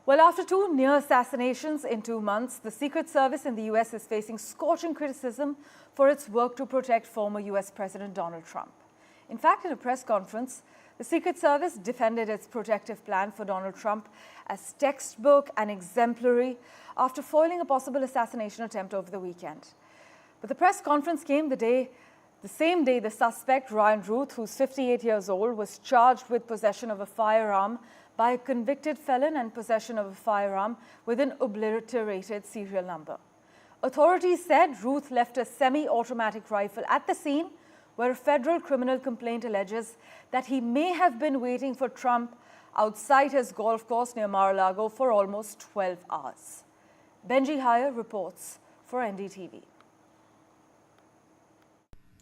Well, after two near assassinations in 2 months, the Secret Service in the US is facing scorching criticism for its work to protect former US President Donald Trump. In fact, in a press conference, the Secret Service defended its protective plan for Donald Trump as textbook and exemplary after foiling a possible assassination attempt over the weekend. But the press conference came the same day the suspect, Ryan Ruth, who's 58 years old, was charged with possession of a firearm by a convicted felon and possession of a firearm with an obliterated serial number. Authorities said Ruth left a semi-automatic rifle at the scene, where a federal criminal complaint alleges that he may have been waiting for Trump outside his golf course near Mar-a-Lago for almost 12 hours. Benji Hyer reports for NDTV.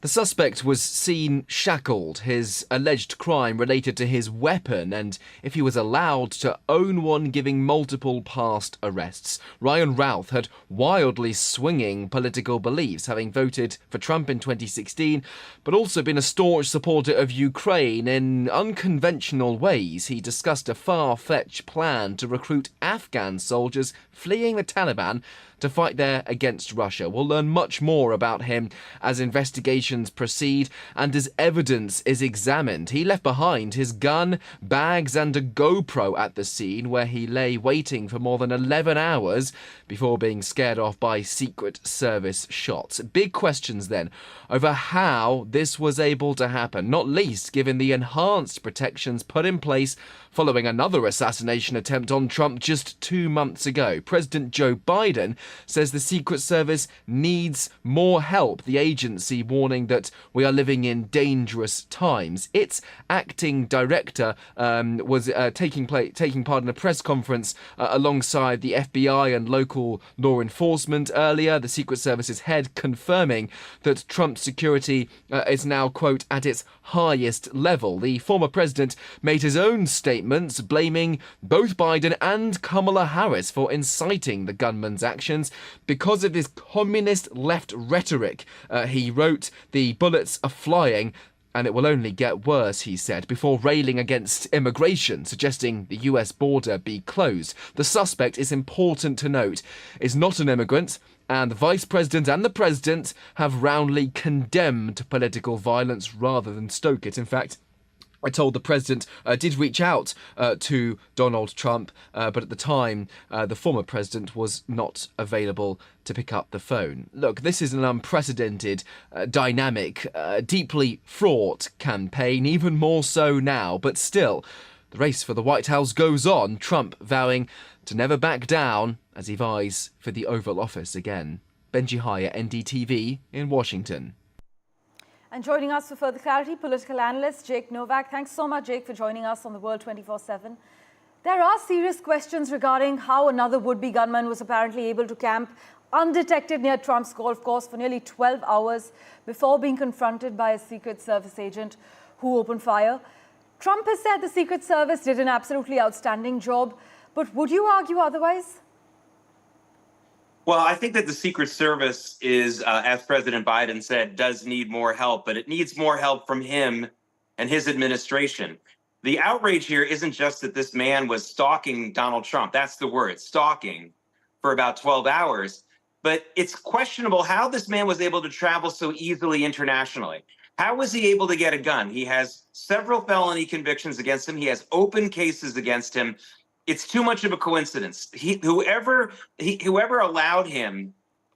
The suspect was seen shackled, his alleged crime related to his weapon and if he was allowed to own one, giving multiple past arrests. Ryan Routh had wildly swinging political beliefs, having voted for Trump in 2016, but also been a staunch supporter of Ukraine. In unconventional ways, he discussed a far-fetched plan to recruit Afghan soldiers fleeing the Taliban to fight there against Russia. We'll learn much more about him as investigations proceed and as evidence is examined. He left behind his gun, bags and a GoPro at the scene, where he lay waiting for more than 11 hours before being scared off by Secret Service shots. Big questions then over how this was able to happen, not least given the enhanced protections put in place following another assassination attempt on Trump just 2 months ago. President Joe Biden says the Secret Service needs more help, the agency warning that we are living in dangerous times. Its acting director was taking part in a press conference alongside the FBI and local law enforcement earlier. The Secret Service's head confirming that Trump's security is now, quote, at its highest level. The former president made his own statements blaming both Biden and Kamala Harris for inciting the gunman's actions because of his communist left rhetoric. He wrote, "The bullets are flying and it will only get worse," he said, before railing against immigration, suggesting the US border be closed. The suspect, is important to note, is not an immigrant, and the Vice President and the President have roundly condemned political violence rather than stoke it. In fact, I told the President did reach out to Donald Trump, but at the time, the former President was not available to pick up the phone. Look, this is an unprecedented, dynamic, deeply fraught campaign, even more so now, but still, the race for the White House goes on, Trump vowing to never back down as he vies for the Oval Office again. Benji Hyer, NDTV in Washington. And joining us for further clarity, political analyst Jake Novak. Thanks so much, Jake, for joining us on the World 24/7. There are serious questions regarding how another would-be gunman was apparently able to camp undetected near Trump's golf course for nearly 12 hours before being confronted by a Secret Service agent who opened fire. Trump has said the Secret Service did an absolutely outstanding job, but would you argue otherwise? Well, I think that the Secret Service is, as President Biden said, does need more help, but it needs more help from him and his administration. The outrage here isn't just that this man was stalking Donald Trump. That's the word, stalking, for about 12 hours. But it's questionable how this man was able to travel so easily internationally. How was he able to get a gun? He has several felony convictions against him. He has open cases against him. It's too much of a coincidence. Whoever allowed him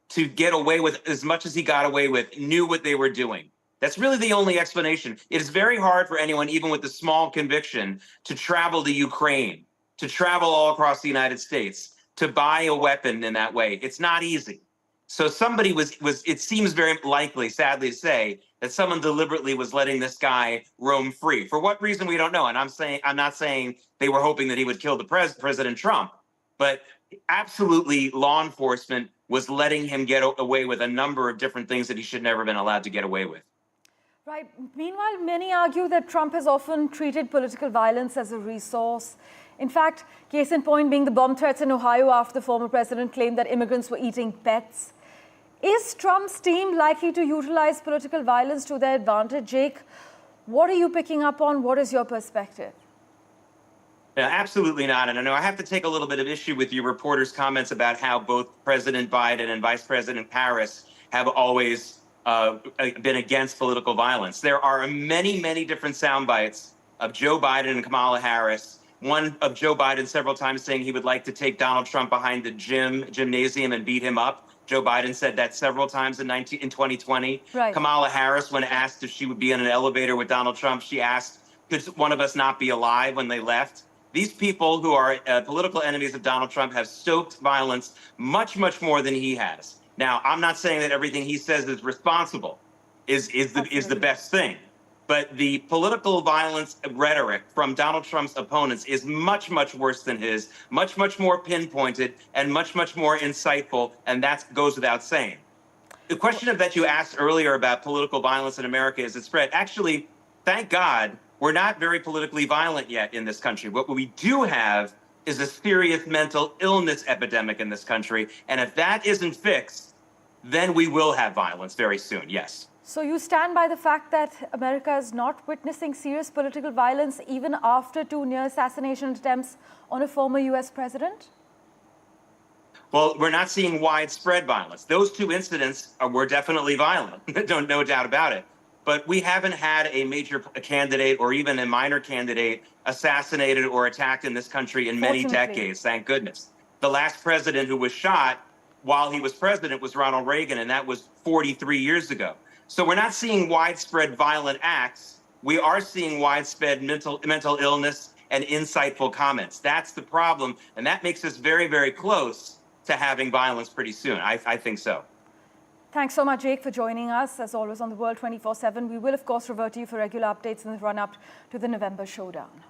to get away with as much as he got away with knew what they were doing. That's really the only explanation. It is very hard for anyone, even with a small conviction, to travel to Ukraine, to travel all across the United States, to buy a weapon in that way. It's not easy. So somebody was, it seems very likely, sadly to say, that someone deliberately was letting this guy roam free. For what reason, we don't know. And I'm not saying they were hoping that he would kill the President Trump, but absolutely law enforcement was letting him get away with a number of different things that he should never have been allowed to get away with. Right. Meanwhile, many argue that Trump has often treated political violence as a resource. In fact, case in point being the bomb threats in Ohio after the former president claimed that immigrants were eating pets. Is Trump's team likely to utilize political violence to their advantage? Jake, what are you picking up on? What is your perspective? No, absolutely not. And I know I have to take a little bit of issue with your reporter's comments about how both President Biden and Vice President Harris have always been against political violence. There are many, many different sound bites of Joe Biden and Kamala Harris. One of Joe Biden several times saying he would like to take Donald Trump behind the gymnasium and beat him up. Joe Biden said that several times in 2020. Right. Kamala Harris, when asked if she would be in an elevator with Donald Trump, she asked, could one of us not be alive when they left? These people who are political enemies of Donald Trump have stoked violence much, much more than he has. Now, I'm not saying that everything he says is responsible, is the best thing. But the political violence rhetoric from Donald Trump's opponents is much, much worse than his, much, much more pinpointed and much, much more insightful. And that goes without saying. The question that you asked earlier about political violence in America is it spread. Actually, thank God, we're not very politically violent yet in this country. What we do have is a serious mental illness epidemic in this country. And if that isn't fixed, then we will have violence very soon, yes. So you stand by the fact that America is not witnessing serious political violence even after 2 near assassination attempts on a former US president? Well, we're not seeing widespread violence. Those 2 incidents were definitely violent, no doubt about it. But we haven't had a major candidate or even a minor candidate assassinated or attacked in this country in many decades, thank goodness. The last president who was shot while he was president was Ronald Reagan, and that was 43 years ago. So we're not seeing widespread violent acts. We are seeing widespread mental illness and insightful comments. That's the problem, and that makes us very, very close to having violence pretty soon. I think so. Thanks so much, Jake, for joining us, as always, on The World 24/7. We will, of course, revert to you for regular updates in the run-up to the November showdown.